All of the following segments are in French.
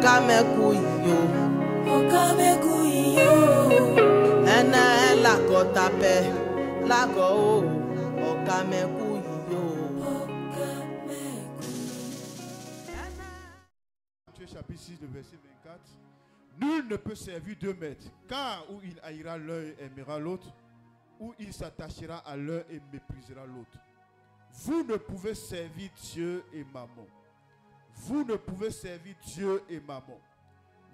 Okamekuyo. Ene la kotape. La go. Okamekuyo. Matthieu chapitre 6, le verset 24. Nul ne peut servir deux maîtres, car où il haïra l'un et aimera l'autre, ou il s'attachera à l'un et méprisera l'autre. Vous ne pouvez servir Dieu et mammon. Vous ne pouvez servir Dieu et mammon.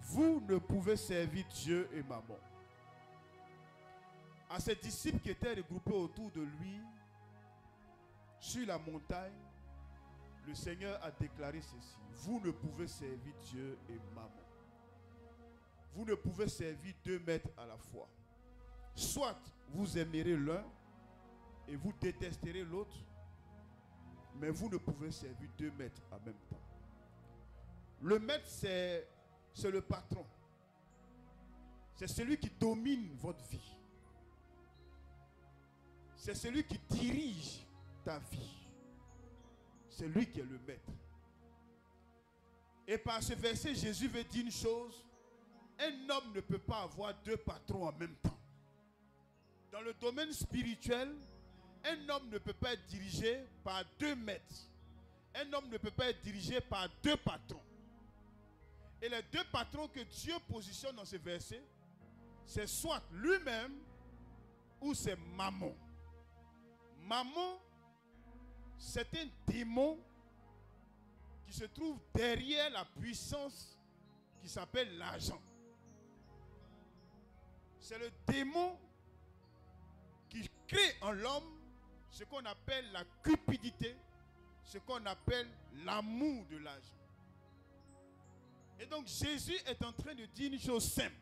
Vous ne pouvez servir Dieu et mammon. À ses disciples qui étaient regroupés autour de lui, sur la montagne, le Seigneur a déclaré ceci. Vous ne pouvez servir Dieu et mammon. Vous ne pouvez servir deux maîtres à la fois. Soit vous aimerez l'un et vous détesterez l'autre, mais vous ne pouvez servir deux maîtres en même temps. Le maître, c'est le patron. C'est celui qui domine votre vie. C'est celui qui dirige ta vie. C'est lui qui est le maître. Et par ce verset, Jésus veut dire une chose. Un homme ne peut pas avoir deux patrons en même temps. Dans le domaine spirituel, un homme ne peut pas être dirigé par deux maîtres. Un homme ne peut pas être dirigé par deux patrons. Et les deux patrons que Dieu positionne dans ce verset, c'est soit lui-même ou c'est Mammon. Mammon, c'est un démon qui se trouve derrière la puissance qui s'appelle l'argent. C'est le démon qui crée en l'homme ce qu'on appelle la cupidité, ce qu'on appelle l'amour de l'argent. Et donc Jésus est en train de dire une chose simple.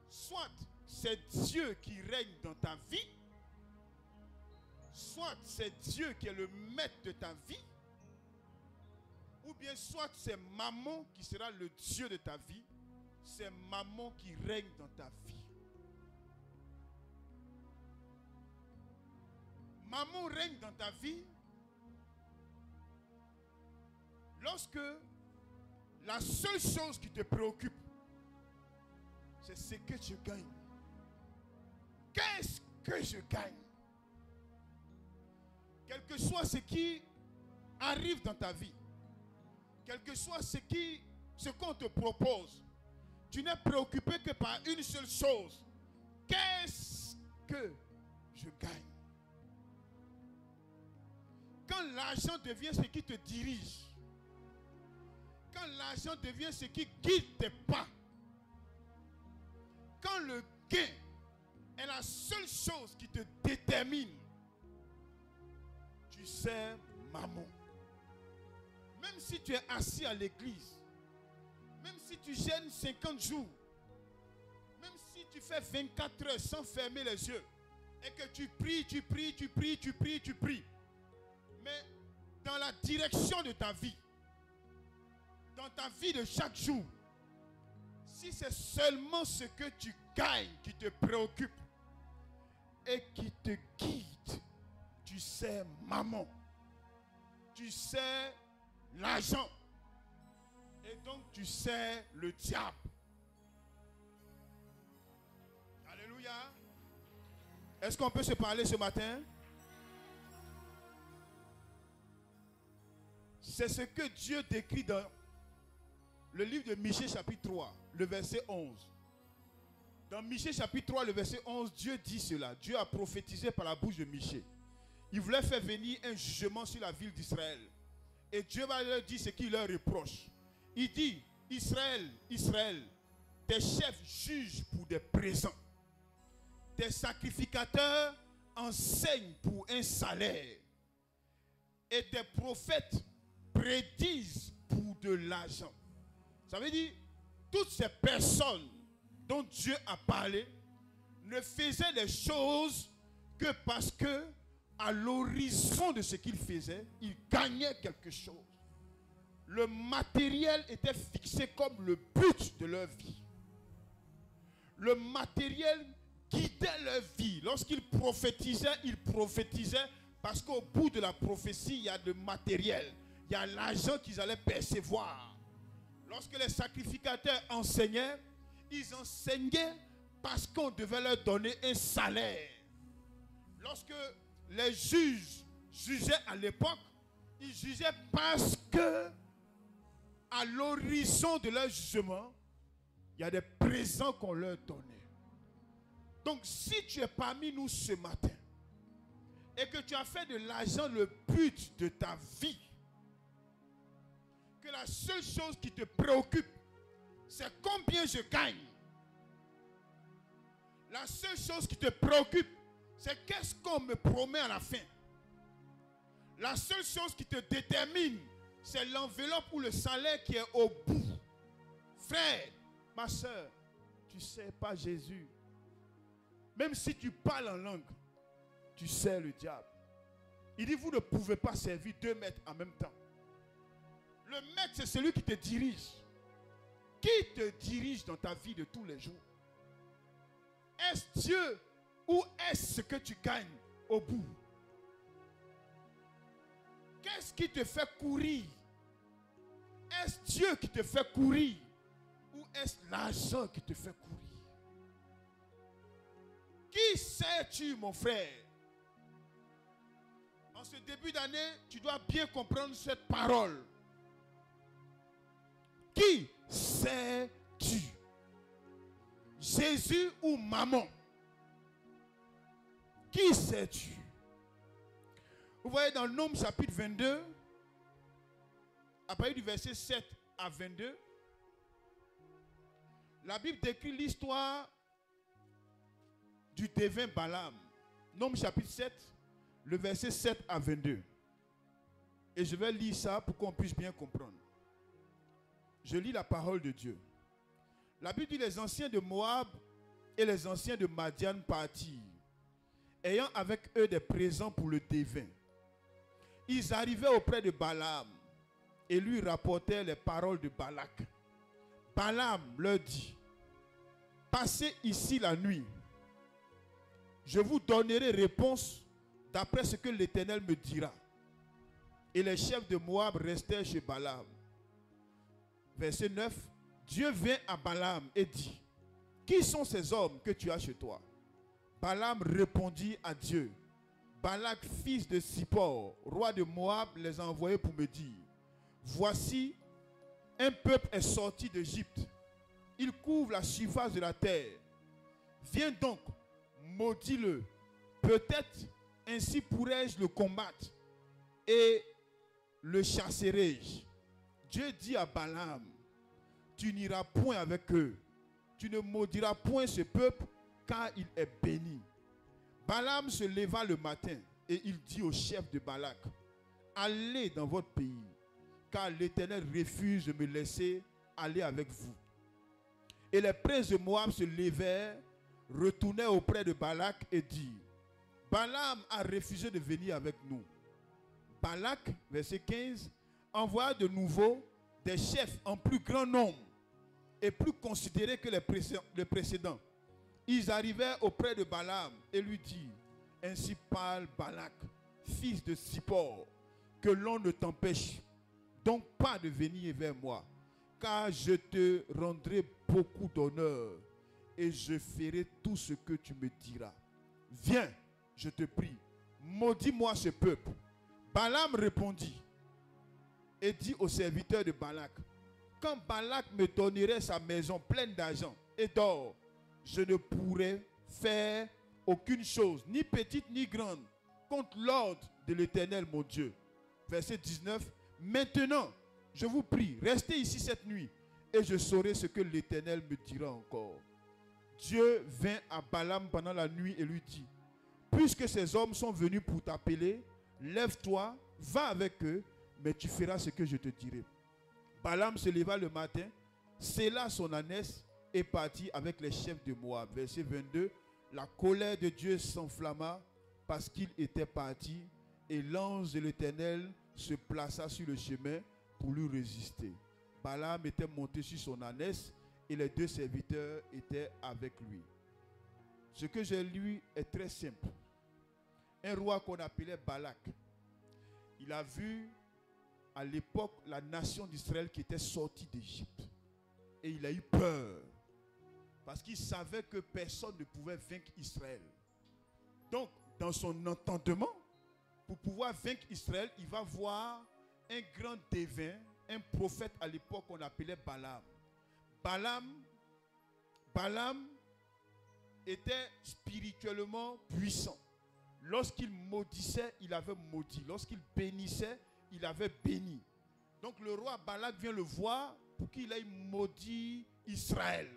Soit c'est Dieu qui règne dans ta vie, soit c'est Dieu qui est le maître de ta vie, ou bien soit c'est Mammon qui sera le Dieu de ta vie. C'est Mammon qui règne dans ta vie. Mammon règne dans ta vie lorsque la seule chose qui te préoccupe, c'est ce que tu gagnes. Qu'est-ce que je gagne? Quel que soit ce qui arrive dans ta vie, quel que soit ce qu'on te propose, tu n'es préoccupé que par une seule chose. Qu'est-ce que je gagne? Quand l'argent devient ce qui te dirige, quand l'argent devient ce qui guide tes pas, quand le gain est la seule chose qui te détermine, tu sers Mammon. Même si tu es assis à l'église, même si tu jeûnes 50 jours, même si tu fais 24 heures sans fermer les yeux, et que tu pries, tu pries, tu pries, tu pries, tu pries, mais dans la direction de ta vie, dans ta vie de chaque jour, si c'est seulement ce que tu gagnes qui te préoccupe et qui te guide, tu sers Mammon, tu sers l'argent, et donc tu sers le diable. Alléluia. Est-ce qu'on peut se parler ce matin? C'est ce que Dieu décrit dans le livre de Michée chapitre 3, le verset 11. Dans Michée chapitre 3, le verset 11, Dieu dit cela. Dieu a prophétisé par la bouche de Michée. Il voulait faire venir un jugement sur la ville d'Israël. Et Dieu va leur dire ce qu'il leur reproche. Il dit, Israël, Israël, tes chefs jugent pour des présents. Tes sacrificateurs enseignent pour un salaire. Et tes prophètes prédisent pour de l'argent. Ça veut dire, toutes ces personnes dont Dieu a parlé ne faisaient les choses que parce que à l'horizon de ce qu'ils faisaient, ils gagnaient quelque chose. Le matériel était fixé comme le but de leur vie. Le matériel guidait leur vie. Lorsqu'ils prophétisaient parce qu'au bout de la prophétie, il y a le matériel. Il y a l'argent qu'ils allaient percevoir. Lorsque les sacrificateurs enseignaient, ils enseignaient parce qu'on devait leur donner un salaire. Lorsque les juges jugeaient à l'époque, ils jugeaient parce que à l'horizon de leur jugement, il y a des présents qu'on leur donnait. Donc si tu es parmi nous ce matin et que tu as fait de l'argent le but de ta vie, que la seule chose qui te préoccupe, c'est combien je gagne. La seule chose qui te préoccupe, c'est qu'est-ce qu'on me promet à la fin. La seule chose qui te détermine, c'est l'enveloppe ou le salaire qui est au bout. Frère, ma soeur, tu ne sais pas Jésus. Même si tu parles en langue, tu sais le diable. Il dit, vous ne pouvez pas servir 2 maîtres en même temps. Le maître, c'est celui qui te dirige. Qui te dirige dans ta vie de tous les jours? Est-ce Dieu ou est-ce ce que tu gagnes au bout? Qu'est-ce qui te fait courir? Est-ce Dieu qui te fait courir ou est-ce l'argent qui te fait courir? Qui sais-tu, mon frère? En ce début d'année, tu dois bien comprendre cette parole. Qui sais-tu? Jésus ou maman? Qui sais-tu? Vous voyez dans Nombre chapitre 22, à partir du verset 7 à 22, la Bible décrit l'histoire du devin Balaam. Nombre chapitre 7, le verset 7 à 22. Et je vais lire ça pour qu'on puisse bien comprendre. Je lis la parole de Dieu. La Bible dit, les anciens de Moab et les anciens de Madian partirent, ayant avec eux des présents pour le devin. Ils arrivaient auprès de Balaam et lui rapportèrent les paroles de Balak. Balaam leur dit, passez ici la nuit. Je vous donnerai réponse d'après ce que l'Éternel me dira. Et les chefs de Moab restèrent chez Balaam. Verset 9. Dieu vint à Balaam et dit, qui sont ces hommes que tu as chez toi? Balaam répondit à Dieu, Balak, fils de Zippor, roi de Moab, les a envoyés pour me dire, voici, un peuple est sorti d'Égypte. Il couvre la surface de la terre. Viens donc, maudis-le. Peut-être ainsi pourrais-je le combattre et le chasserai-je. Dieu dit à Balaam, tu n'iras point avec eux. Tu ne maudiras point ce peuple, car il est béni. Balaam se leva le matin et il dit au chef de Balak, allez dans votre pays, car l'Éternel refuse de me laisser aller avec vous. Et les princes de Moab se levèrent, retournèrent auprès de Balak et dirent, Balaam a refusé de venir avec nous. Balak, verset 15, envoya de nouveau des chefs en plus grand nombre et plus considérés que les précédents. Ils arrivèrent auprès de Balaam et lui dirent, ainsi parle Balak, fils de Zippor, que l'on ne t'empêche donc pas de venir vers moi, car je te rendrai beaucoup d'honneur et je ferai tout ce que tu me diras. Viens, je te prie, maudis-moi ce peuple. Balaam répondit et dit aux serviteurs de Balak, quand Balak me donnerait sa maison pleine d'argent et d'or, je ne pourrais faire aucune chose, ni petite ni grande, contre l'ordre de l'Éternel mon Dieu. Verset 19. Maintenant, je vous prie, restez ici cette nuit, et je saurai ce que l'Éternel me dira encore. Dieu vint à Balaam pendant la nuit et lui dit, puisque ces hommes sont venus pour t'appeler, lève-toi, va avec eux, mais tu feras ce que je te dirai. Balaam se leva le matin, sella son ânesse et partit avec les chefs de Moab. Verset 22. La colère de Dieu s'enflamma parce qu'il était parti et l'ange de l'Éternel se plaça sur le chemin pour lui résister. Balaam était monté sur son ânesse et les 2 serviteurs étaient avec lui. Ce que j'ai lu est très simple. Un roi qu'on appelait Balak, il a vu à l'époque la nation d'Israël qui était sortie d'Égypte. Et il a eu peur. Parce qu'il savait que personne ne pouvait vaincre Israël. Donc, dans son entendement, pour pouvoir vaincre Israël, il va voir un grand devin, un prophète à l'époque qu'on appelait Balaam. Balaam était spirituellement puissant. Lorsqu'il maudissait, il avait maudit. Lorsqu'il bénissait, il avait béni. Donc le roi Balak vient le voir pour qu'il aille maudire Israël.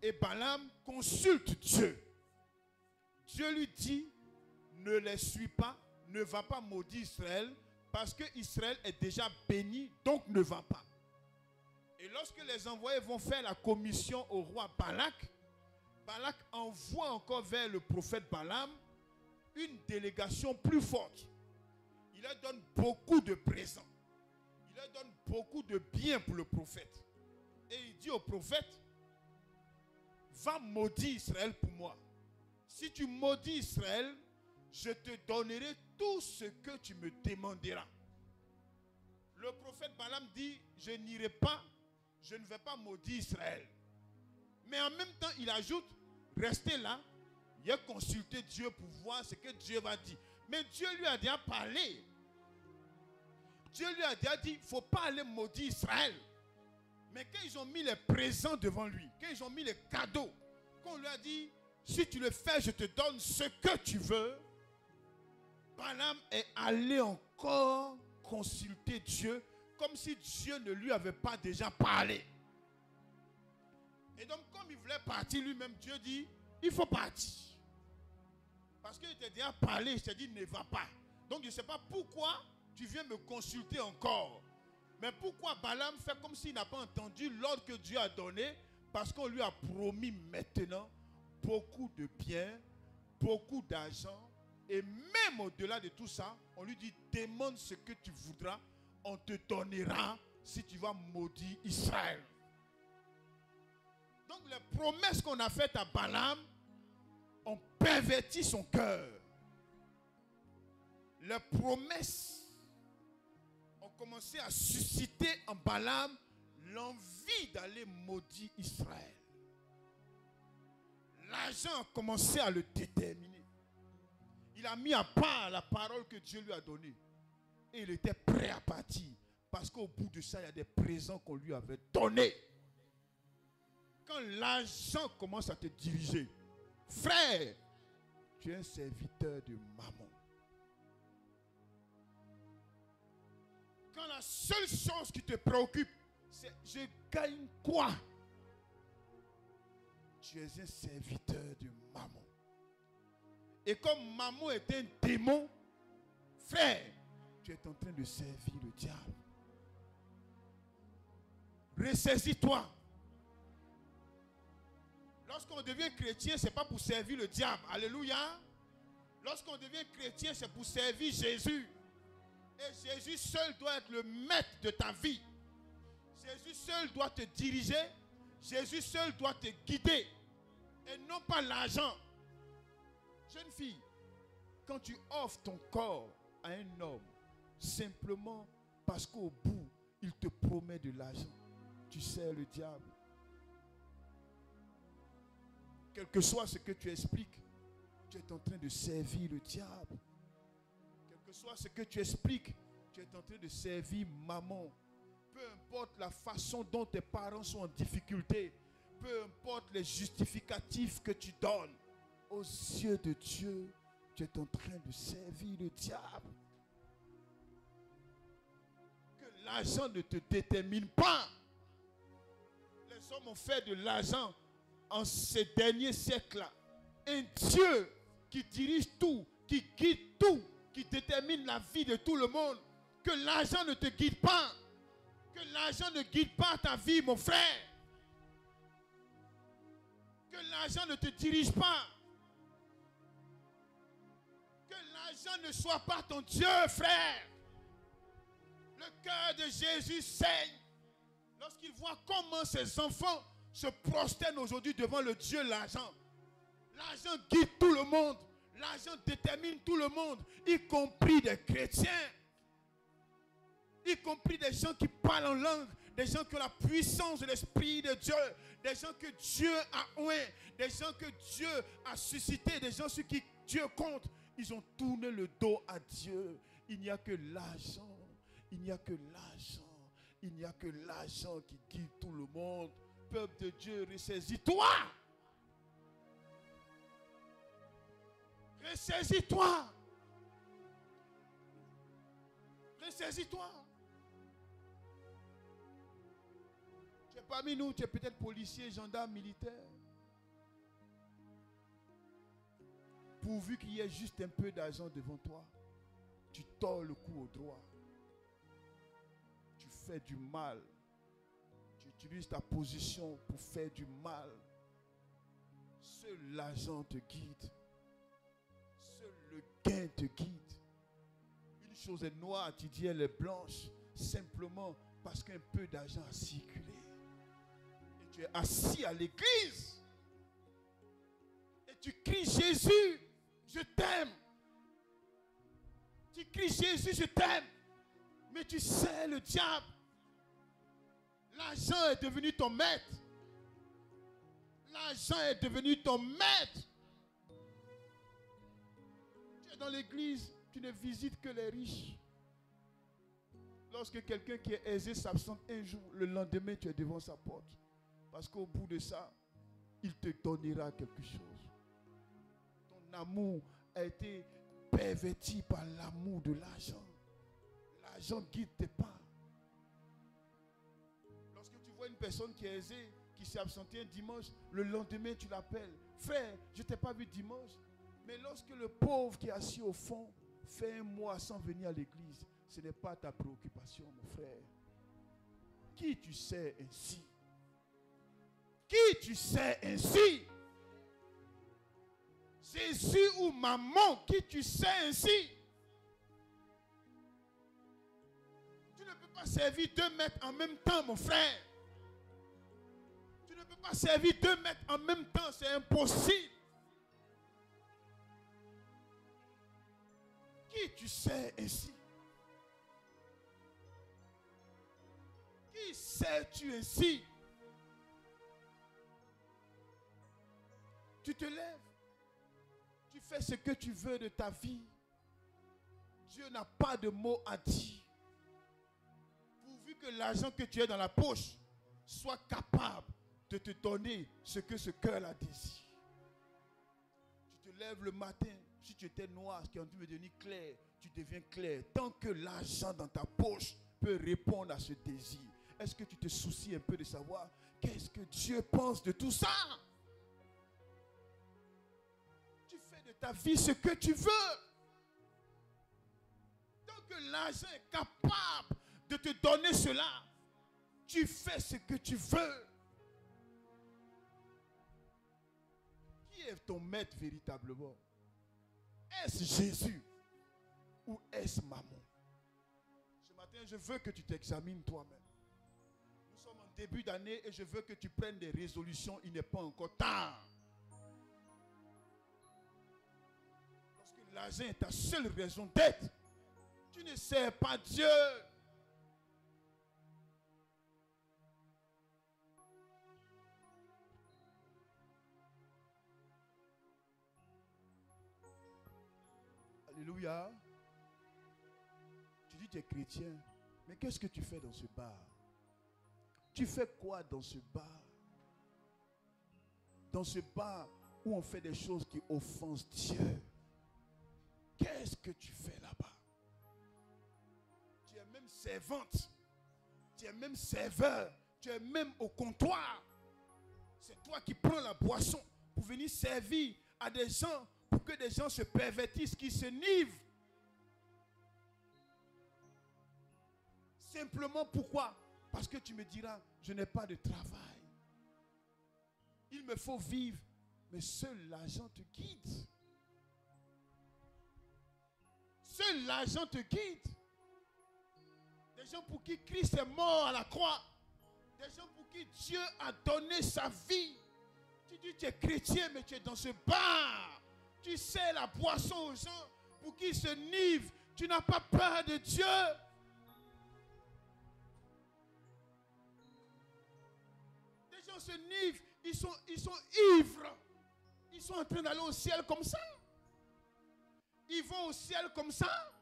Et Balaam consulte Dieu. Dieu lui dit, ne les suis pas, ne va pas maudire Israël, parce que Israël est déjà béni, donc ne va pas. Et lorsque les envoyés vont faire la commission au roi Balak, Balak envoie encore vers le prophète Balaam une délégation plus forte. Il leur donne beaucoup de présents. Il leur donne beaucoup de biens pour le prophète. Et il dit au prophète, va maudire Israël pour moi. Si tu maudis Israël, je te donnerai tout ce que tu me demanderas. Le prophète Balaam dit, je n'irai pas, je ne vais pas maudire Israël. Mais en même temps, il ajoute, restez là, il a consulté Dieu pour voir ce que Dieu va dire. Mais Dieu lui a déjà parlé. Dieu lui a déjà dit, il ne faut pas aller maudire Israël. Mais quand ils ont mis les présents devant lui, quand ils ont mis les cadeaux, quand on lui a dit, si tu le fais, je te donne ce que tu veux, Balaam est allé encore consulter Dieu, comme si Dieu ne lui avait pas déjà parlé. Et donc, comme il voulait partir lui-même, Dieu dit, il faut partir. Parce qu'il t'a déjà parlé, il t'a dit, ne va pas. Donc, je ne sais pas pourquoi tu viens me consulter encore. Mais pourquoi Balaam fait comme s'il n'a pas entendu l'ordre que Dieu a donné? Parce qu'on lui a promis maintenant beaucoup de biens, beaucoup d'argent. Et même au-delà de tout ça, on lui dit, demande ce que tu voudras, on te donnera si tu vas maudire Israël. Donc les promesses qu'on a faites à Balaam ont perverti son cœur. Les promesses ont commencé à susciter en Balaam l'envie d'aller maudire Israël. L'argent a commencé à le déterminer. Il a mis à part la parole que Dieu lui a donnée. Et il était prêt à partir. Parce qu'au bout de ça, il y a des présents qu'on lui avait donnés. Quand l'argent commence à te diriger, frère, tu es un serviteur de mammon. Quand la seule chose qui te préoccupe, c'est je gagne quoi? Tu es un serviteur de mammon. Et comme mammon est un démon, frère, tu es en train de servir le diable. Ressaisis-toi. Lorsqu'on devient chrétien, ce n'est pas pour servir le diable. Alléluia. Lorsqu'on devient chrétien, c'est pour servir Jésus. Et Jésus seul doit être le maître de ta vie. Jésus seul doit te diriger. Jésus seul doit te guider. Et non pas l'argent. Jeune fille, quand tu offres ton corps à un homme, simplement parce qu'au bout, il te promet de l'argent, tu sers le diable. Quel que soit ce que tu expliques, tu es en train de servir le diable. Quel que soit ce que tu expliques, tu es en train de servir maman. Peu importe la façon dont tes parents sont en difficulté, peu importe les justificatifs que tu donnes, aux yeux de Dieu, tu es en train de servir le diable. Que l'argent ne te détermine pas. Les hommes ont fait de l'argent en ces derniers siècles-là un Dieu qui dirige tout, qui guide tout, qui détermine la vie de tout le monde. Que l'argent ne te guide pas. Que l'argent ne guide pas ta vie, mon frère. Que l'argent ne te dirige pas. Que l'argent ne soit pas ton Dieu, frère. Le cœur de Jésus saigne lorsqu'il voit comment ses enfants se prosternent aujourd'hui devant le Dieu l'argent. L'argent guide tout le monde. L'argent détermine tout le monde, y compris des chrétiens. Y compris des gens qui parlent en langue, des gens qui ont la puissance de l'Esprit de Dieu, des gens que Dieu a oint, des gens que Dieu a suscité, des gens sur qui Dieu compte. Ils ont tourné le dos à Dieu. Il n'y a que l'argent. Il n'y a que l'argent. Il n'y a que l'argent qui guide tout le monde. Peuple de Dieu, ressaisis-toi. Ressaisis-toi. Ressaisis-toi. Tu es parmi nous, tu es peut-être policier, gendarme, militaire. Pourvu qu'il y ait juste un peu d'argent devant toi, tu tords le cou au droit. Tu fais du mal. Tu utilises ta position pour faire du mal. Seul l'argent te guide. Seul le gain te guide. Une chose est noire, tu dis elle est blanche, simplement parce qu'un peu d'argent a circulé. Et tu es assis à l'église. Et tu cries Jésus, je t'aime. Tu cries Jésus, je t'aime. Mais tu sais, le diable, l'argent est devenu ton maître. L'argent est devenu ton maître. Tu es dans l'église, tu ne visites que les riches. Lorsque quelqu'un qui est aisé s'absente un jour, le lendemain, tu es devant sa porte. Parce qu'au bout de ça, il te donnera quelque chose. Ton amour a été perverti par l'amour de l'argent. L'argent guide tes pas. Lorsque tu vois une personne qui est aisée, qui s'est absentée un dimanche, le lendemain tu l'appelles. Frère, je ne t'ai pas vu dimanche. Mais lorsque le pauvre qui est assis au fond fait un mois sans venir à l'église, ce n'est pas ta préoccupation, mon frère. Qui tu sais ainsi? Qui tu sais ainsi? Jésus ou maman, qui tu sais ainsi? Tu ne peux pas servir 2 maîtres en même temps, mon frère. Tu ne peux pas servir 2 maîtres en même temps, c'est impossible. Qui tu sais ainsi? Qui sais-tu ainsi? Tu te lèves. Tu fais ce que tu veux de ta vie. Dieu n'a pas de mots à dire. Pourvu que l'argent que tu as dans la poche soit capable de te donner ce que ce cœur a désiré. Tu te lèves le matin. Si tu étais noir, qui est en train de devenir clair, tu deviens clair. Tant que l'argent dans ta poche peut répondre à ce désir. Est-ce que tu te soucies un peu de savoir qu'est-ce que Dieu pense de tout ça? Tu fais de ta vie ce que tu veux. Tant que l'argent est capable de te donner cela, tu fais ce que tu veux. Qui est ton maître véritablement? Est-ce Jésus ou est-ce maman? Ce matin, je veux que tu t'examines toi-même. Nous sommes en début d'année et je veux que tu prennes des résolutions. Il n'est pas encore tard. Lorsque l'argent est ta seule raison d'être, tu ne sers pas Dieu. Alléluia. Tu dis tu es chrétien, mais qu'est-ce que tu fais dans ce bar? Tu fais quoi dans ce bar? Dans ce bar où on fait des choses qui offensent Dieu. Qu'est-ce que tu fais là-bas? Tu es même servante. Tu es même serveur. Tu es même au comptoir. C'est toi qui prends la boisson pour venir servir à des gens, pour que des gens se pervertissent, qui se nivrent. Simplement pourquoi? Parce que tu me diras, je n'ai pas de travail. Il me faut vivre, mais seul l'argent te guide. Seul l'argent te guide. Des gens pour qui Christ est mort à la croix. Des gens pour qui Dieu a donné sa vie. Tu dis tu es chrétien, mais tu es dans ce bar. Tu sers la boisson aux gens pour qu'ils se nivrent. Tu n'as pas peur de Dieu. Les gens se nivrent, ils sont ivres. Ils sont en train d'aller au ciel comme ça. Ils vont au ciel comme ça.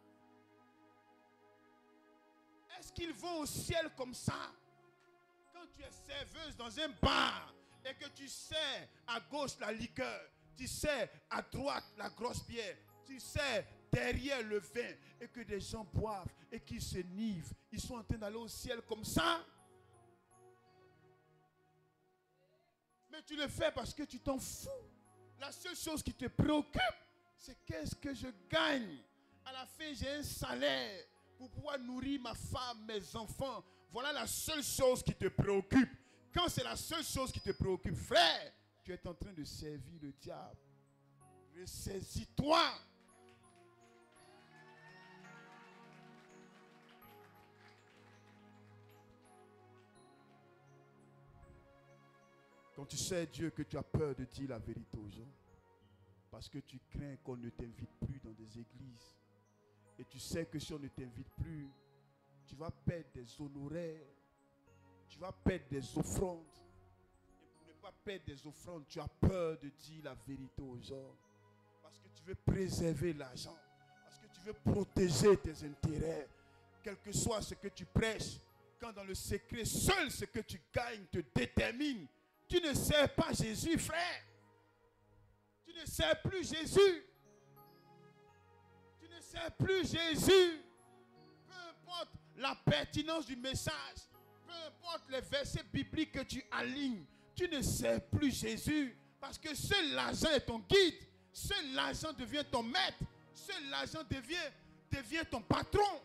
Est-ce qu'ils vont au ciel comme ça? Quand tu es serveuse dans un bar et que tu sers à gauche la liqueur, tu sers à droite la grosse bière, tu sers derrière le vin et que des gens boivent et qu'ils se nivrent, ils sont en train d'aller au ciel comme ça. Mais tu le fais parce que tu t'en fous. La seule chose qui te préoccupe, c'est qu'est-ce que je gagne. À la fin, j'ai un salaire pour pouvoir nourrir ma femme, mes enfants. Voilà la seule chose qui te préoccupe. Quand c'est la seule chose qui te préoccupe, frère, tu es en train de servir le diable. Ressaisis-toi. Quand tu sais Dieu que tu as peur de dire la vérité aux gens, parce que tu crains qu'on ne t'invite plus dans des églises, et tu sais que si on ne t'invite plus, tu vas perdre des honoraires, tu vas perdre des offrandes. Et pour ne pas perdre des offrandes, tu as peur de dire la vérité aux gens, parce que tu veux préserver l'argent, parce que tu veux protéger tes intérêts, quel que soit ce que tu prêches. Quand dans le secret, seul ce que tu gagnes te détermine. Tu ne sers pas Jésus, frère. Tu ne sers plus Jésus. Tu ne sers plus Jésus. Peu importe la pertinence du message, peu importe les versets bibliques que tu alignes, tu ne sers plus Jésus. Parce que seul l'argent est ton guide. Seul l'argent devient ton maître. Seul l'argent devient ton patron.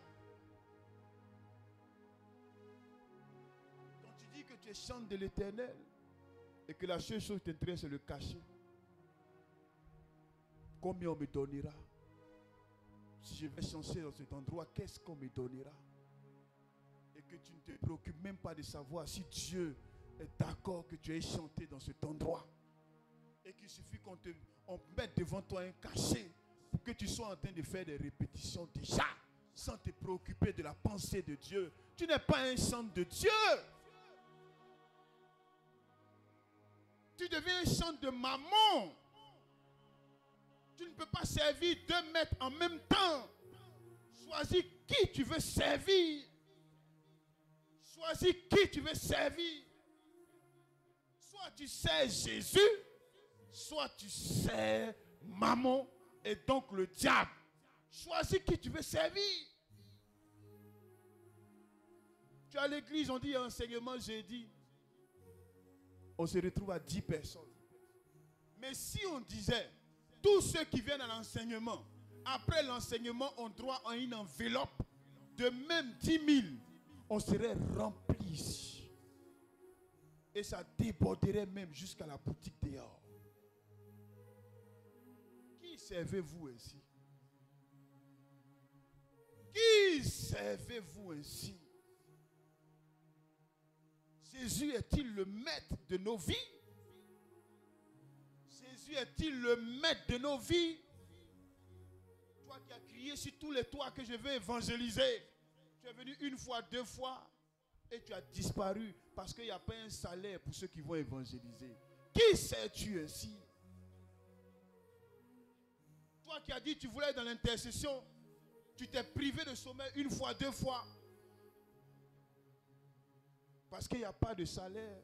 Quand tu dis que tu es chante de l'Éternel, et que la seule chose qui t'intéresse, c'est le cachet. Combien on me donnera? Si je vais chanter dans cet endroit, qu'est-ce qu'on me donnera? Et que tu ne te préoccupes même pas de savoir si Dieu est d'accord que tu aies chanté dans cet endroit. Et qu'il suffit qu'on mette devant toi un cachet pour que tu sois en train de faire des répétitions déjà, sans te préoccuper de la pensée de Dieu. Tu n'es pas un chant de Dieu. Tu deviens un chant de maman. Tu ne peux pas servir 2 maîtres en même temps. Choisis qui tu veux servir. Choisis qui tu veux servir. Soit tu sers Jésus, soit tu sers maman et donc le diable. Choisis qui tu veux servir. Tu es à l'église, on dit enseignement jeudi. On se retrouve à 10 personnes. Mais si on disait, tous ceux qui viennent à l'enseignement, après l'enseignement, ont droit à une enveloppe de même 10 000, on serait rempli ici. Et ça déborderait même jusqu'à la boutique dehors. Qui servez-vous ainsi? Qui servez-vous ainsi? Jésus est-il le maître de nos vies? Jésus est-il le maître de nos vies? Toi qui as crié sur tous les toits que je veux évangéliser, tu es venu 1 fois, 2 fois et tu as disparu parce qu'il n'y a pas un salaire pour ceux qui vont évangéliser. Qui sais-tu ainsi? Toi qui as dit que tu voulais être dans l'intercession, tu t'es privé de sommeil 1 fois, 2 fois. Parce qu'il n'y a pas de salaire.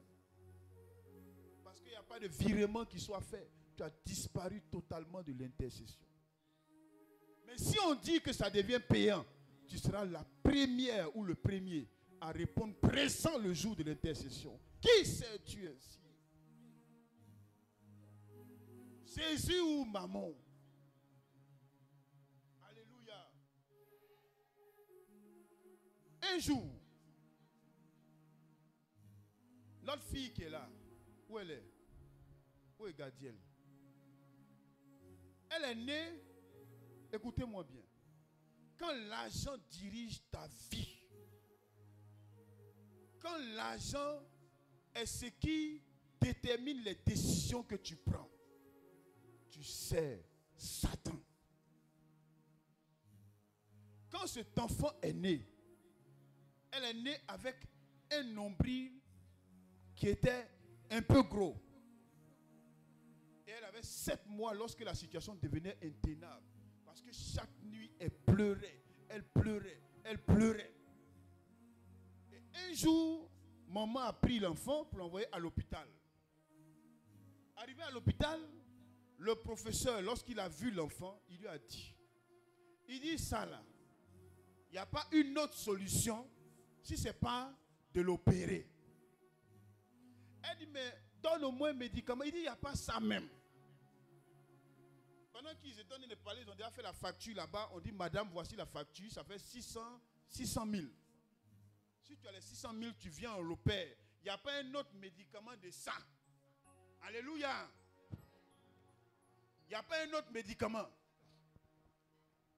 Parce qu'il n'y a pas de virement qui soit fait. Tu as disparu totalement de l'intercession. Mais si on dit que ça devient payant, tu seras la première ou le premier à répondre présent le jour de l'intercession. Qui sais-tu ainsi? Jésus ou maman? Alléluia. Un jour, notre fille qui est là, où elle est? Où est Gadiel? Elle est née, écoutez-moi bien, quand l'argent dirige ta vie, quand l'argent est ce qui détermine les décisions que tu prends, tu sais Satan. Quand cet enfant est né, elle est née avec un nombril qui était un peu gros. Et elle avait 7 mois lorsque la situation devenait intenable. Parce que chaque nuit, elle pleurait, elle pleurait, elle pleurait. Et un jour, maman a pris l'enfant pour l'envoyer à l'hôpital. Arrivé à l'hôpital, le professeur, lorsqu'il a vu l'enfant, il lui a dit, ça là, il n'y a pas une autre solution si ce n'est pas de l'opérer. Elle dit, mais donne au moins un médicament. Il dit, il n'y a pas ça même. Pendant qu'ils étaient en train de parler, ils ont déjà fait la facture là-bas. On dit, madame, voici la facture, ça fait 600 000. Si tu as les 600 000, tu viens, on l'opère. Il n'y a pas un autre médicament de ça. Alléluia. Il n'y a pas un autre médicament.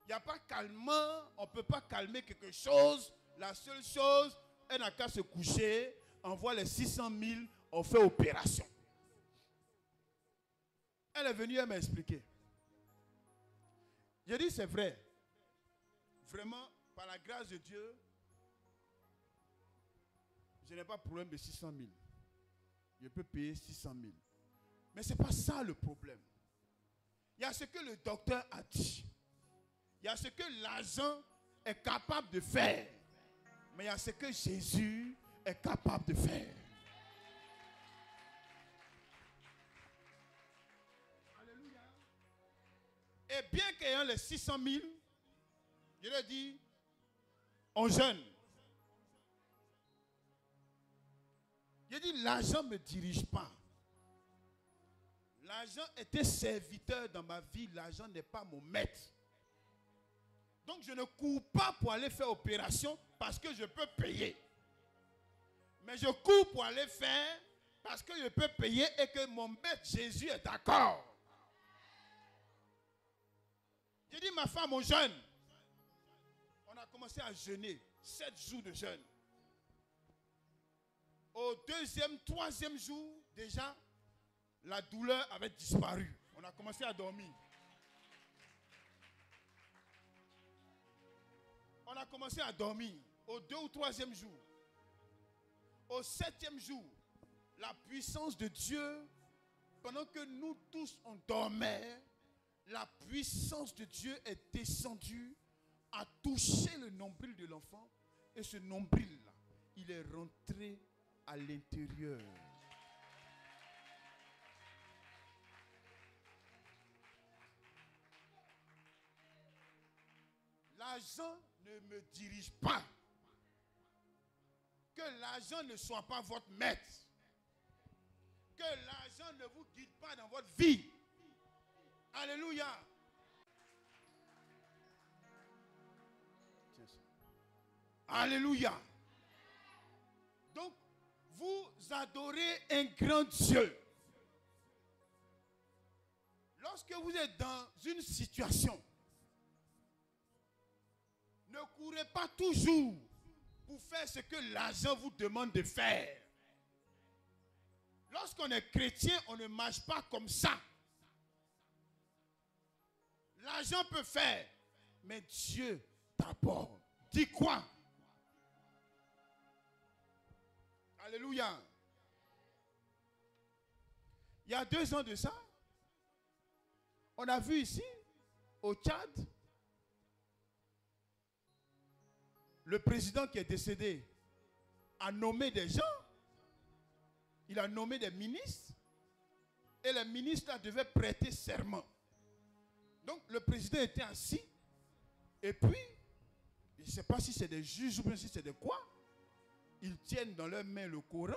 Il n'y a pas calmant. On ne peut pas calmer quelque chose. La seule chose, elle n'a qu'à se coucher, envoie les 600 000, on fait opération. Elle est venue, elle m'a expliqué. J'ai dit, c'est vrai. Vraiment, par la grâce de Dieu, je n'ai pas de problème de 600 000. Je peux payer 600 000. Mais ce n'est pas ça le problème. Il y a ce que le docteur a dit. Il y a ce que l'argent est capable de faire. Mais il y a ce que Jésus est capable de faire. Alléluia. Et bien qu'ayant les 600 000, je leur dis, on jeûne. Je dis, l'argent ne me dirige pas. L'argent était serviteur dans ma vie. L'argent n'est pas mon maître. Donc je ne cours pas pour aller faire opération parce que je peux payer. Mais je cours pour aller faire parce que je peux payer et que mon maître Jésus est d'accord. J'ai dit, ma femme, on jeûne. On a commencé à jeûner. 7 jours de jeûne. Au 2e, 3e jour, déjà, la douleur avait disparu. On a commencé à dormir. On a commencé à dormir. Au 2 ou 3e jour. Au 7e jour, la puissance de Dieu, pendant que nous tous on dormait, la puissance de Dieu est descendue, a touché le nombril de l'enfant. Et ce nombril-là, il est rentré à l'intérieur. L'argent ne me dirige pas. Que l'argent ne soit pas votre maître. Que l'argent ne vous guide pas dans votre vie. Alléluia. Alléluia. Donc, vous adorez un grand Dieu. Lorsque vous êtes dans une situation, ne courez pas toujours pour faire ce que l'argent vous demande de faire. Lorsqu'on est chrétien, on ne marche pas comme ça. L'argent peut faire, mais Dieu d'abord. Dis quoi? Alléluia. Il y a 2 ans de ça, on a vu ici, au Tchad, le président qui est décédé a nommé des gens, il a nommé des ministres, et les ministres là devaient prêter serment. Donc le président était assis, et puis, je ne sais pas si c'est des juges ou bien si c'est de quoi, ils tiennent dans leurs mains le Coran,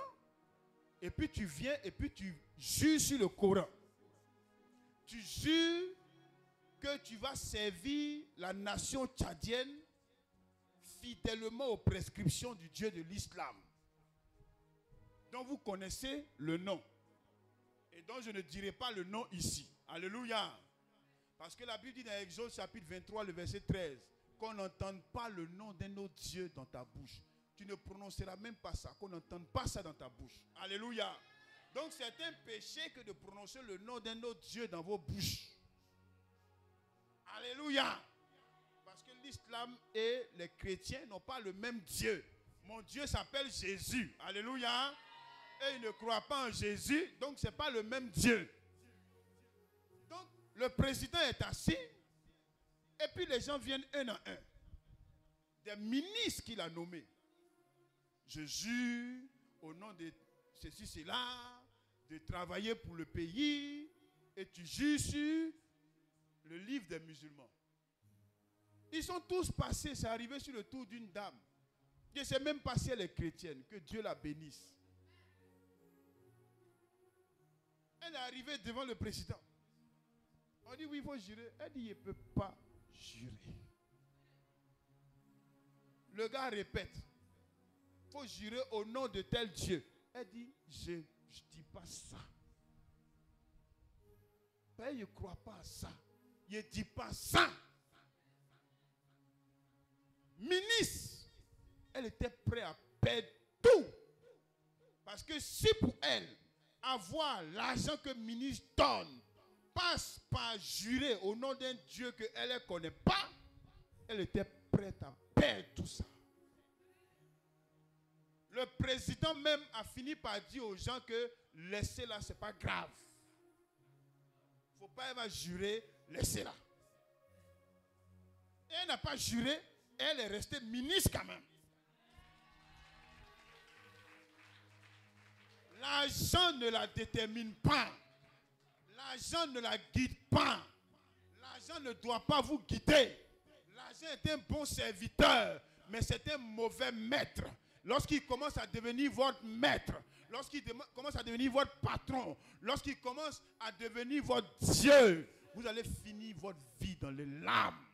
et puis tu viens et puis tu jures sur le Coran. Tu jures que tu vas servir la nation tchadienne fidèlement aux prescriptions du Dieu de l'islam, dont vous connaissez le nom, et dont je ne dirai pas le nom ici. Alléluia. Parce que la Bible dit dans Exode chapitre 23, le verset 13, qu'on n'entende pas le nom d'un autre Dieu dans ta bouche. Tu ne prononceras même pas ça, qu'on n'entende pas ça dans ta bouche. Alléluia. Donc c'est un péché que de prononcer le nom d'un autre Dieu dans vos bouches. Alléluia. Parce que l'islam et les chrétiens n'ont pas le même Dieu. Mon Dieu s'appelle Jésus. Alléluia. Et ils ne croient pas en Jésus, donc ce n'est pas le même Dieu. Donc le président est assis, et puis les gens viennent un à un. Des ministres qu'il a nommés. Je jure au nom de ceci, cela, de travailler pour le pays, et tu jures sur le livre des musulmans. Ils sont tous passés, c'est arrivé sur le tour d'une dame. Je ne sais même pas si elle est chrétienne, que Dieu la bénisse. Elle est arrivée devant le président. On dit oui, il faut jurer. Elle dit, il ne peut pas jurer. Le gars répète, il faut jurer au nom de tel Dieu. Elle dit, je ne dis pas ça. Ben, je ne crois pas à ça. Je ne dis pas ça. Ministre, elle était prête à perdre tout. Parce que si pour elle, avoir l'argent que le ministre donne passe par jurer au nom d'un Dieu qu'elle ne connaît pas, elle était prête à perdre tout ça. Le président même a fini par dire aux gens que laissez-la, ce n'est pas grave. Il ne faut pas, elle va jurer, laissez-la. Et elle n'a pas juré, elle est restée ministre quand même. L'argent ne la détermine pas. L'argent ne la guide pas. L'argent ne doit pas vous guider. L'argent est un bon serviteur, mais c'est un mauvais maître. Lorsqu'il commence à devenir votre maître, lorsqu'il commence à devenir votre patron, lorsqu'il commence à devenir votre Dieu, vous allez finir votre vie dans les larmes.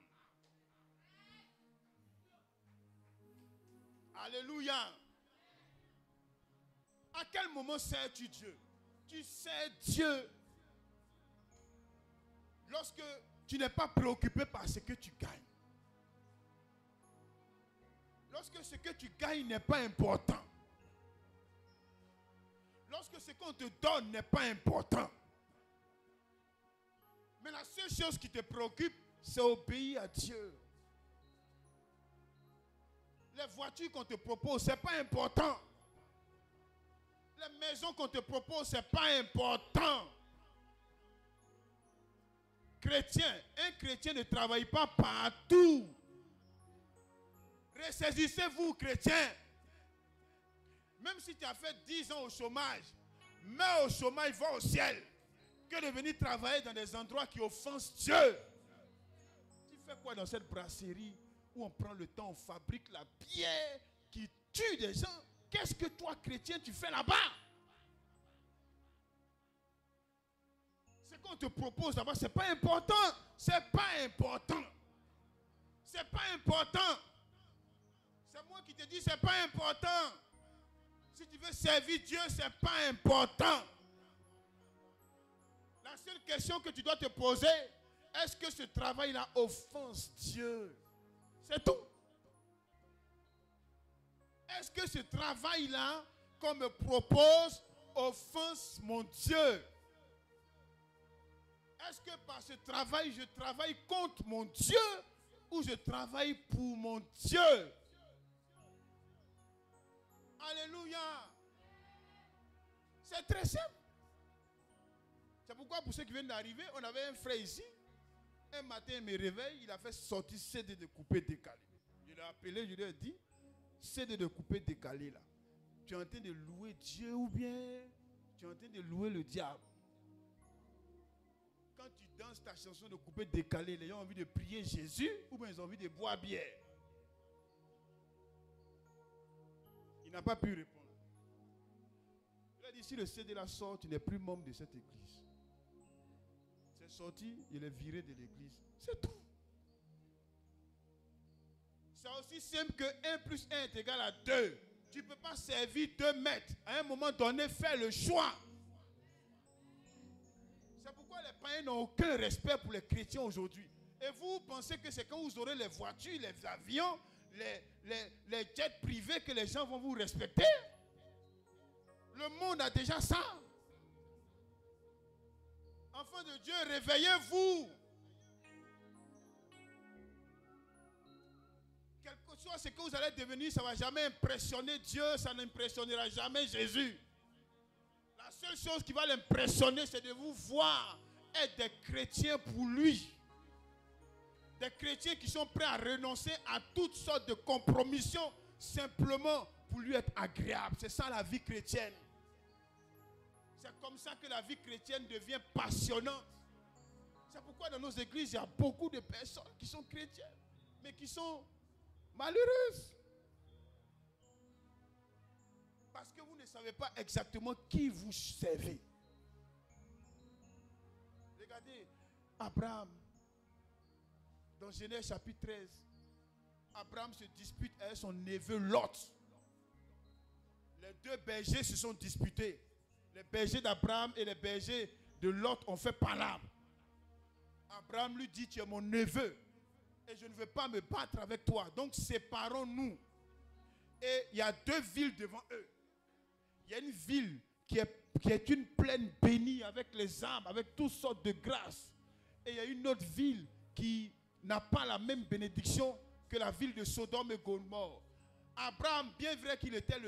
Alléluia. À quel moment sers-tu Dieu? Tu sers Dieu lorsque tu n'es pas préoccupé par ce que tu gagnes. Lorsque ce que tu gagnes n'est pas important. Lorsque ce qu'on te donne n'est pas important. Mais la seule chose qui te préoccupe, c'est obéir à Dieu. Les voitures qu'on te propose, ce n'est pas important. Les maisons qu'on te propose, ce n'est pas important. Chrétien, un chrétien ne travaille pas partout. Ressaisissez-vous, chrétiens. Même si tu as fait 10 ans au chômage, mets au chômage, va au ciel. Que de venir travailler dans des endroits qui offensent Dieu. Tu fais quoi dans cette brasserie où on prend le temps, on fabrique la bière qui tue des gens? Qu'est-ce que toi, chrétien, tu fais là-bas? Ce qu'on te propose là-bas, ce n'est pas important. C'est pas important. C'est pas important. C'est moi qui te dis, c'est pas important. Si tu veux servir Dieu, c'est pas important. La seule question que tu dois te poser, est-ce que ce travail-là offense Dieu? C'est tout. Est-ce que ce travail-là qu'on me propose offense mon Dieu? Est-ce que par ce travail, je travaille contre mon Dieu ou je travaille pour mon Dieu? Alléluia. C'est très simple. C'est pourquoi pour ceux qui viennent d'arriver, on avait un frère ici. Un matin, il me réveille, il a fait sortir CD de coupé décalé. Je l'ai appelé, je lui ai dit, CD de coupé décalé là. Tu es en train de louer Dieu ou bien tu es en train de louer le diable? Quand tu danses ta chanson de coupé décalé, les gens ont envie de prier Jésus ou bien ils ont envie de boire bière? Il n'a pas pu répondre. Il a dit, si le CD la sort, tu n'es plus membre de cette église. C'est sorti, il est viré de l'église. C'est tout. C'est aussi simple que 1 plus 1 est égal à 2. Tu ne peux pas servir 2 maîtres. À un moment donné, fais le choix. C'est pourquoi les païens n'ont aucun respect pour les chrétiens aujourd'hui. Et vous pensez que c'est quand vous aurez les voitures, les avions, les jets privés que les gens vont vous respecter? Le monde a déjà ça. Enfants de Dieu, réveillez-vous. ce que vous allez devenir, ça ne va jamais impressionner Dieu, ça n'impressionnera jamais Jésus. La seule chose qui va l'impressionner, c'est de vous voir être des chrétiens pour lui. Des chrétiens qui sont prêts à renoncer à toutes sortes de compromissions simplement pour lui être agréable. C'est ça la vie chrétienne. C'est comme ça que la vie chrétienne devient passionnante. C'est pourquoi dans nos églises, il y a beaucoup de personnes qui sont chrétiennes, mais qui sont malheureuses. Parce que vous ne savez pas exactement qui vous servez. Regardez, Abraham, dans Genèse chapitre 13, Abraham se dispute avec son neveu Lot. Les deux bergers se sont disputés. Les bergers d'Abraham et les bergers de Lot ont fait palabre. Abraham lui dit, tu es mon neveu et je ne veux pas me battre avec toi. Donc séparons-nous. Et il y a deux villes devant eux. Il y a une ville qui est une plaine bénie avec les arbres, avec toutes sortes de grâces. Et il y a une autre ville qui n'a pas la même bénédiction que la ville de Sodome et Gomorrhe. Abraham, bien vrai qu'il était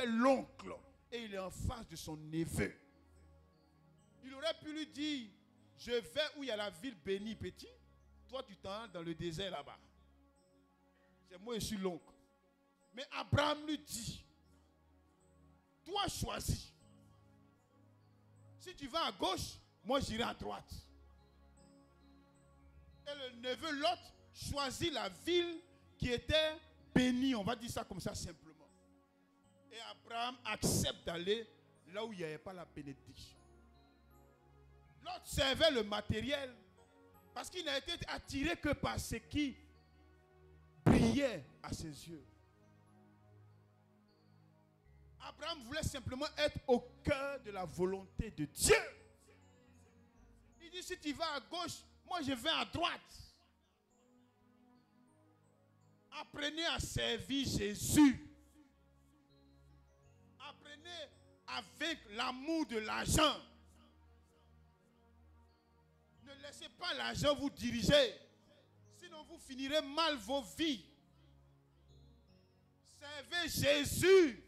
l'oncle, et il est en face de son neveu. Il aurait pu lui dire, je vais où il y a la ville bénie, petit. Toi, tu t'en vas dans le désert là-bas. C'est moi, je suis l'oncle. Mais Abraham lui dit, toi choisis. Si tu vas à gauche, moi j'irai à droite. Et le neveu Lot choisit la ville qui était bénie, on va dire ça comme ça simplement. Et Abraham accepte d'aller là où il n'y avait pas la bénédiction. Lot servait le matériel parce qu'il n'a été attiré que par ce qui brillait à ses yeux. Abraham voulait simplement être au cœur de la volonté de Dieu. Il dit, si tu vas à gauche, moi je vais à droite. Apprenez à servir Jésus. Apprenez à vaincre l'amour de l'argent. Ne laissez pas l'argent vous diriger. Sinon vous finirez mal vos vies. Servez Jésus.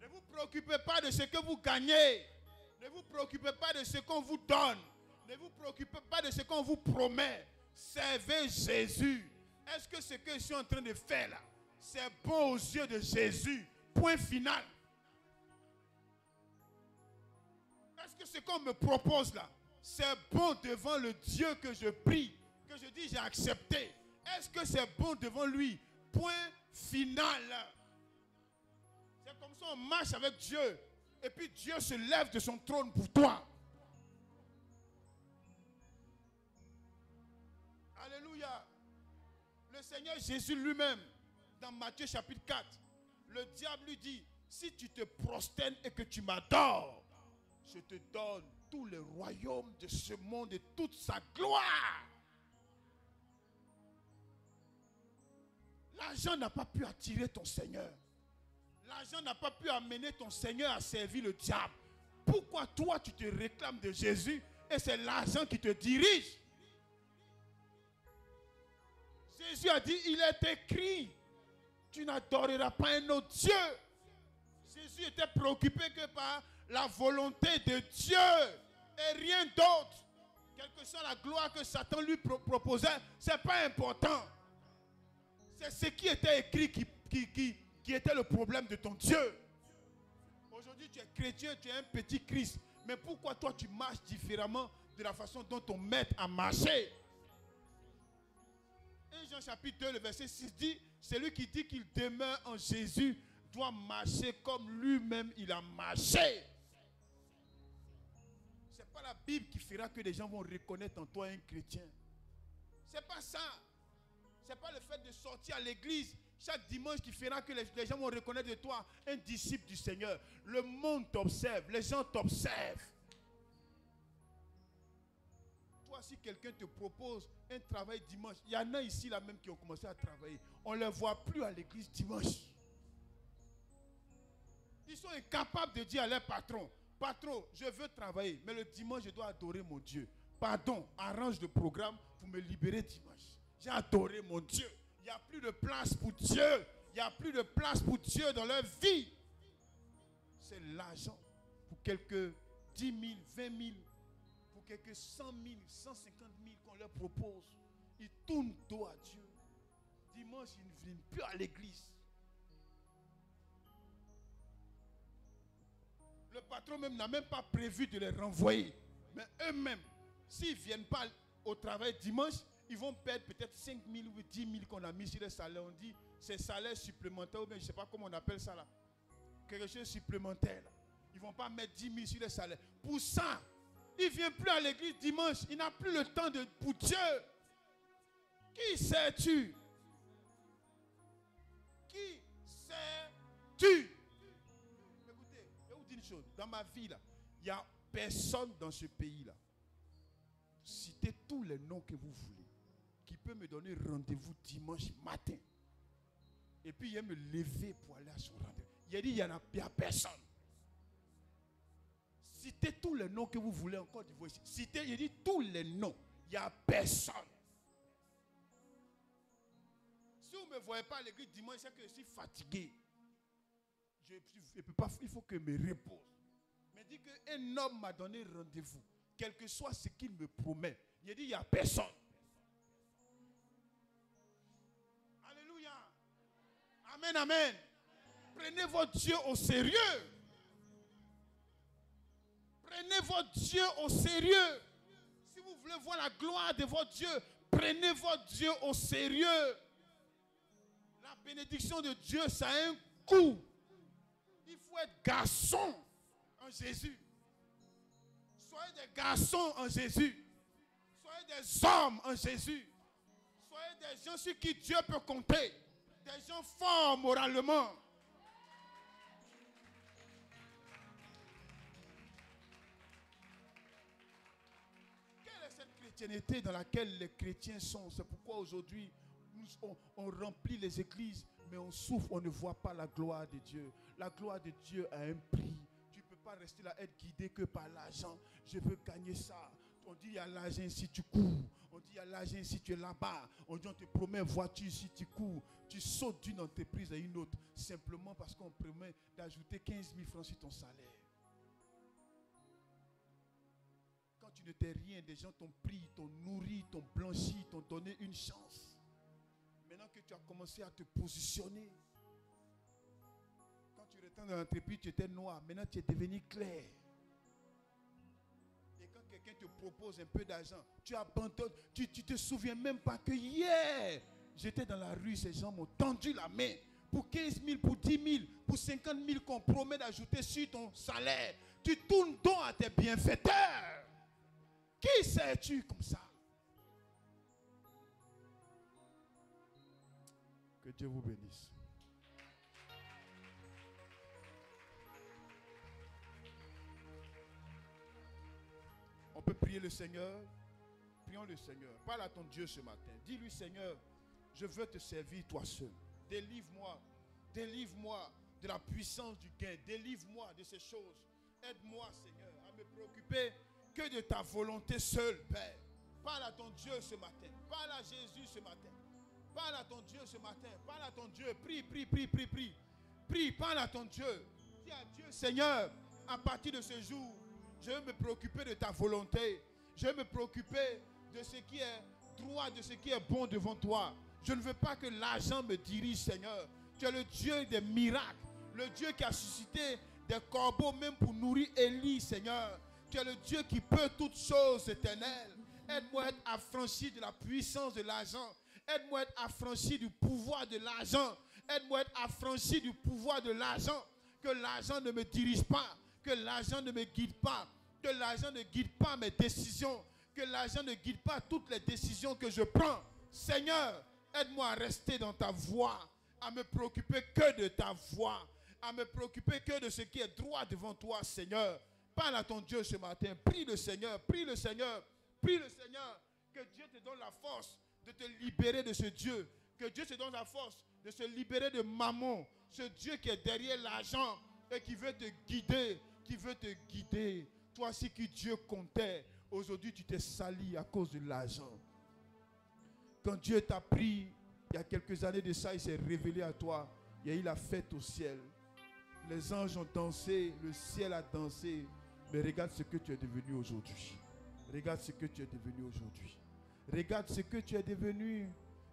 Ne vous préoccupez pas de ce que vous gagnez. Ne vous préoccupez pas de ce qu'on vous donne. Ne vous préoccupez pas de ce qu'on vous promet. Servez Jésus. Est-ce que ce que je suis en train de faire là, c'est bon aux yeux de Jésus? Point final. Est-ce que ce qu'on me propose là, c'est bon devant le Dieu que je prie, que je dis j'ai accepté? Est-ce que c'est bon devant lui? Point final. C'est comme ça on marche avec Dieu. Et puis Dieu se lève de son trône pour toi. Alléluia. Le Seigneur Jésus lui-même, dans Matthieu chapitre 4, le diable lui dit, si tu te prosternes et que tu m'adores, je te donne tous les royaumes de ce monde et toute sa gloire. L'argent n'a pas pu attirer ton Seigneur. L'argent n'a pas pu amener ton Seigneur à servir le diable. Pourquoi toi tu te réclames de Jésus et c'est l'argent qui te dirige? Jésus a dit, il est écrit, tu n'adoreras pas un autre Dieu. Jésus était préoccupé que par la volonté de Dieu et rien d'autre. Quelle que soit la gloire que Satan lui proposait, ce n'est pas important. C'est ce qui était écrit qui était le problème de ton Dieu. Aujourd'hui, tu es chrétien, tu es un petit Christ. Mais pourquoi toi, tu marches différemment de la façon dont ton maître a marché? 1 Jean chapitre 2, le verset 6 dit, celui qui dit qu'il demeure en Jésus doit marcher comme lui-même il a marché. Ce n'est pas la Bible qui fera que les gens vont reconnaître en toi un chrétien. Ce n'est pas ça. Ce n'est pas le fait de sortir à l'église chaque dimanche qui fera que les gens vont reconnaître de toi un disciple du Seigneur. Le monde t'observe, les gens t'observent. Toi, si quelqu'un te propose un travail dimanche, il y en a ici là même qui ont commencé à travailler. On ne les voit plus à l'église dimanche. Ils sont incapables de dire à leur patron, patron, je veux travailler, mais le dimanche, je dois adorer mon Dieu. Pardon, arrange le programme pour me libérer dimanche. J'ai adoré mon Dieu. Il y a plus de place pour Dieu. Il n'y a plus de place pour Dieu dans leur vie. C'est l'argent. Pour quelques 10 000, 20 000, pour quelques 100 000, 150 000 qu'on leur propose. Ils tournent dos à Dieu. Dimanche, ils ne viennent plus à l'église. Le patron même n'a même pas prévu de les renvoyer. Mais eux-mêmes, s'ils ne viennent pas au travail dimanche, ils vont perdre peut-être 5 000 ou 10 000 qu'on a mis sur les salaires. On dit c'est salaire supplémentaire ou bien je ne sais pas comment on appelle ça là. Quelque chose de supplémentaire là. Ils ne vont pas mettre 10 000 sur les salaires. Pour ça, il ne vient plus à l'église dimanche. Il n'a plus le temps pour Dieu. Qui sais-tu? Qui sais-tu? Écoutez, je vais vous dire une chose. Dans ma vie là, il n'y a personne dans ce pays là. Citez tous les noms que vous voulez. Qui peut me donner rendez-vous dimanche matin. Et puis il va me lever pour aller à son rendez-vous. Il a dit il n'y a personne. Citez tous les noms que vous voulez encore d'Ivoire ici. Citez, il dit tous les noms. Il n'y a personne. Si vous ne me voyez pas à l'église dimanche, c'est que je suis fatigué. Je ne peux pas, il faut que je me repose. Mais dit qu'un homme m'a donné rendez-vous. Quel que soit ce qu'il me promet. Il a dit il n'y a personne. Alléluia. Amen, amen. Prenez votre Dieu au sérieux. Prenez votre Dieu au sérieux. Si vous voulez voir la gloire de votre Dieu, prenez votre Dieu au sérieux. La bénédiction de Dieu, ça a un coût. Il faut être garçon en Jésus. Soyez des garçons en Jésus. Soyez des hommes en Jésus. Soyez des gens sur qui Dieu peut compter. Des gens forts moralement. Quelle est cette chrétienté dans laquelle les chrétiens sont? C'est pourquoi aujourd'hui, on remplit les églises, mais on souffre, on ne voit pas la gloire de Dieu. La gloire de Dieu a un prix. Tu ne peux pas rester là, être guidé que par l'argent. Je veux gagner ça. On dit il y a l'argent si tu cours. On dit il y a l'argent si tu es là-bas. On dit on te promet une voiture si tu cours. Tu sautes d'une entreprise à une autre. Simplement parce qu'on promet d'ajouter 15 000 francs sur ton salaire. Quand tu n'étais rien, des gens t'ont pris, t'ont nourri, t'ont blanchi, t'ont donné une chance. Maintenant que tu as commencé à te positionner. Quand tu étais dans l'entreprise, tu étais noir. Maintenant, tu es devenu clair. Et quand quelqu'un te propose un peu d'argent, tu abandonnes. Tu ne te souviens même pas que hier, j'étais dans la rue, ces gens m'ont tendu la main. Pour 15 000, pour 10 000, pour 50 000 qu'on promet d'ajouter sur ton salaire. Tu tournes donc à tes bienfaiteurs. Qui sais-tu comme ça? Que Dieu vous bénisse. On peut prier le Seigneur. Prions le Seigneur. Parle à ton Dieu ce matin. Dis-lui, Seigneur, je veux te servir toi seul. Délivre-moi. Délivre-moi de la puissance du gain. Délivre-moi de ces choses. Aide-moi, Seigneur, à me préoccuper que de ta volonté seule, Père. Parle à ton Dieu ce matin. Parle à Jésus ce matin. Parle à ton Dieu ce matin. Parle à ton Dieu. Prie, prie, prie, prie, prie. Prie, parle à ton Dieu. Dis à Dieu, Seigneur, à partir de ce jour, je vais me préoccuper de ta volonté. Je vais me préoccuper de ce qui est droit, de ce qui est bon devant toi. Je ne veux pas que l'argent me dirige, Seigneur. Tu es le Dieu des miracles. Le Dieu qui a suscité des corbeaux même pour nourrir Élie, Seigneur. Tu es le Dieu qui peut toutes choses, éternelles. Aide-moi à être affranchi de la puissance de l'argent. Aide-moi à être affranchi du pouvoir de l'argent. Aide-moi à être affranchi du pouvoir de l'argent. Que l'argent ne me dirige pas. Que l'argent ne me guide pas. Que l'argent ne guide pas mes décisions. Que l'argent ne guide pas toutes les décisions que je prends. Seigneur, aide-moi à rester dans ta voie. À me préoccuper que de ta voie. À me préoccuper que de ce qui est droit devant toi, Seigneur. Parle à ton Dieu ce matin. Prie le Seigneur. Prie le Seigneur. Prie le Seigneur. Que Dieu te donne la force de te libérer de ce Dieu. Que Dieu te donne la force de se libérer de Mammon. Ce Dieu qui est derrière l'argent et qui veut te guider. Qui veut te guider. Toi aussi qui Dieu comptait. Aujourd'hui tu t'es sali à cause de l'argent. Quand Dieu t'a pris Il y a quelques années de ça, il s'est révélé à toi. Il y a eu la fête au ciel. Les anges ont dansé, le ciel a dansé. Mais regarde ce que tu es devenu aujourd'hui. Regarde ce que tu es devenu aujourd'hui. Regarde ce que tu es devenu.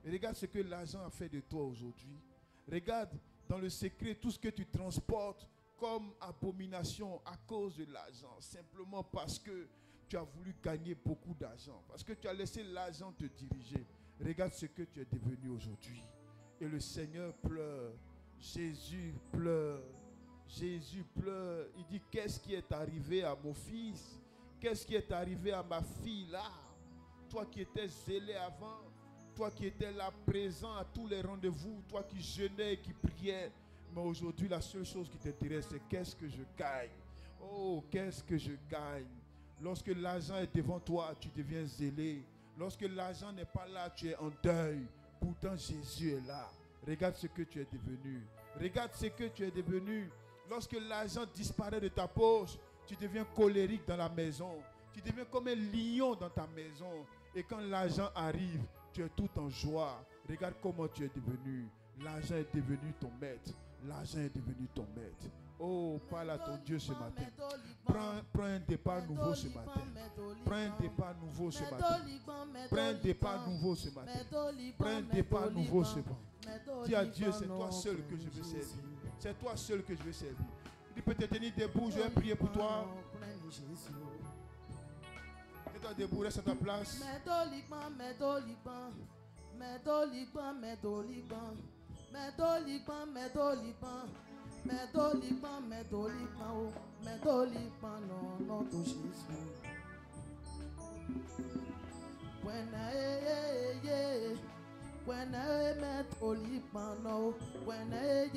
Regarde ce que l'argent a fait de toi aujourd'hui. Regarde dans le secret tout ce que tu transportes comme abomination à cause de l'argent. Simplement parce que tu as voulu gagner beaucoup d'argent. Parce que tu as laissé l'argent te diriger. Regarde ce que tu es devenu aujourd'hui. Et le Seigneur pleure. Jésus pleure. Jésus pleure. Il dit, qu'est-ce qui est arrivé à mon fils? Qu'est-ce qui est arrivé à ma fille là? Toi qui étais zélé avant, toi qui étais là présent à tous les rendez-vous, toi qui jeûnais et qui priais. Mais aujourd'hui, la seule chose qui t'intéresse, c'est qu'est-ce que je gagne? Oh, qu'est-ce que je gagne? Lorsque l'argent est devant toi, tu deviens zélé. Lorsque l'argent n'est pas là, tu es en deuil. Pourtant, Jésus est là. Regarde ce que tu es devenu. Regarde ce que tu es devenu. Lorsque l'argent disparaît de ta poche, tu deviens colérique dans la maison. Tu deviens comme un lion dans ta maison. Et quand l'argent arrive, tu es tout en joie. Regarde comment tu es devenu. L'argent est devenu ton maître. L'argent est devenu ton maître. Oh, parle à ton Dieu ce matin. Prends un départ nouveau ce matin. Prends un départ nouveau ce matin. Prends un départ nouveau ce matin. Prends un départ nouveau ce matin. Dis à Dieu, c'est toi seul que je veux servir. C'est toi seul que je veux servir. Tu peux te tenir debout, je vais prier pour toi. Mets-toi debout, reste à ta place. When I met Olipano, when I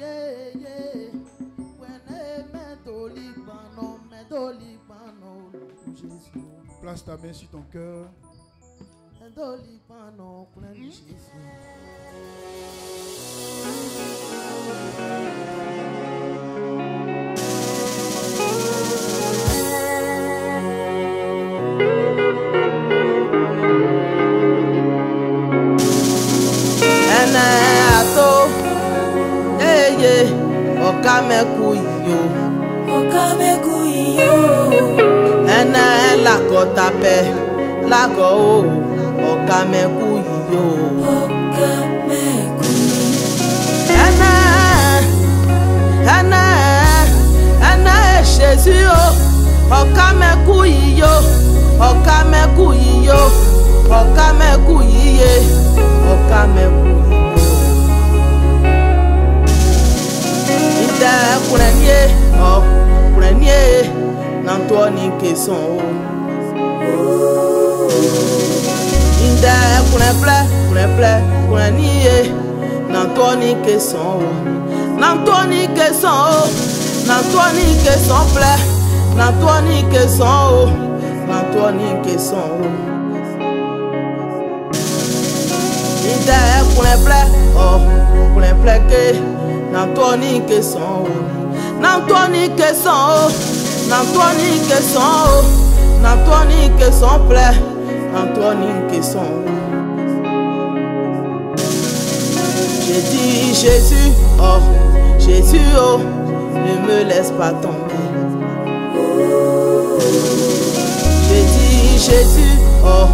met Olipano, Jésus. Place ta main sur ton cœur. Olipano, plein de Jésus. Okamekuyo ene lakotape lako okamekuyo ene Jésus okamekuyo okamekuyo Prenez N'Antoine Kesson. Inde prenez N'Antoine Kesson. N'Antoine Kesson plaît. N'Antoine Kesson. Inde prenez que N'Antoine Kesson. N'Antoine Kesson plaît. N'Antoine Kesson. J'ai dit Jésus, oh, ne me laisse pas tomber. J'ai dit Jésus, oh,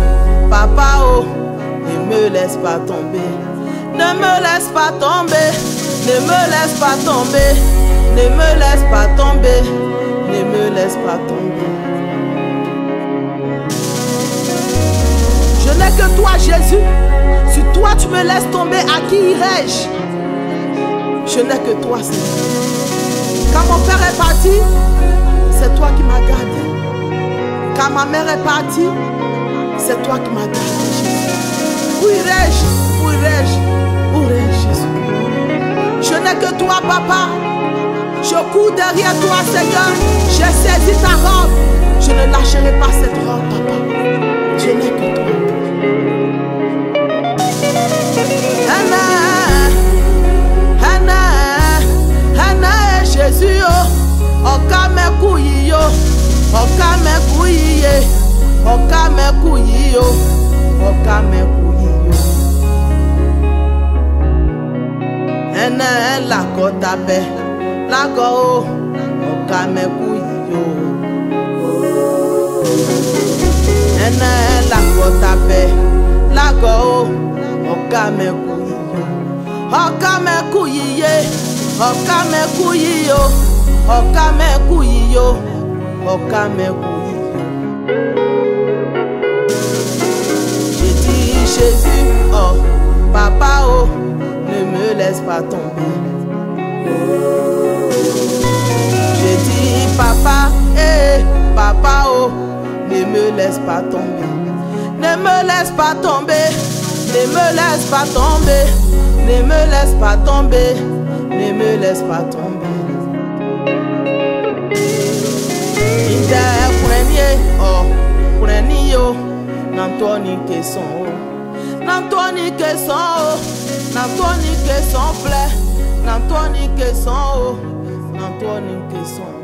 papa, oh, ne me laisse pas tomber. Ne me laisse pas tomber. Ne me laisse pas tomber. Ne me laisse pas tomber. Ne me laisse pas tomber. Je n'ai que toi, Jésus. Si toi tu me laisses tomber, à qui irai-je? Je n'ai que toi, Seigneur. Quand mon père est parti, c'est toi qui m'as gardé. Quand ma mère est partie, c'est toi qui m'as gardé, Jésus. Où irai-je? Où irai-je? Où irai-je, Jésus? Je n'ai que toi, papa. Je cours derrière toi, Seigneur. J'ai saisi ta robe. Je ne lâcherai pas cette robe, papa. Je n'ai que toi. Hana, Jésus, okamekuyo. ene la kota be la go oka me kuyo ene la kota be la go oka me kuyo oka me kuyiye oka me kuyiyo oka me kuyiyo oka me kuyiyo. J'ai dit Jésus, oh papa, oh ne me laisse pas tomber. J'ai dit papa, papa, oh ne me laisse pas tomber. Ne me laisse pas tomber, ne me laisse pas tomber, ne me laisse pas tomber, ne me laisse pas tomber. Inde premier, oh prenez yo, n'antoni que son, n'antoni que son, n'antoni que son plaît, n'antoni que son, n'antoni que son.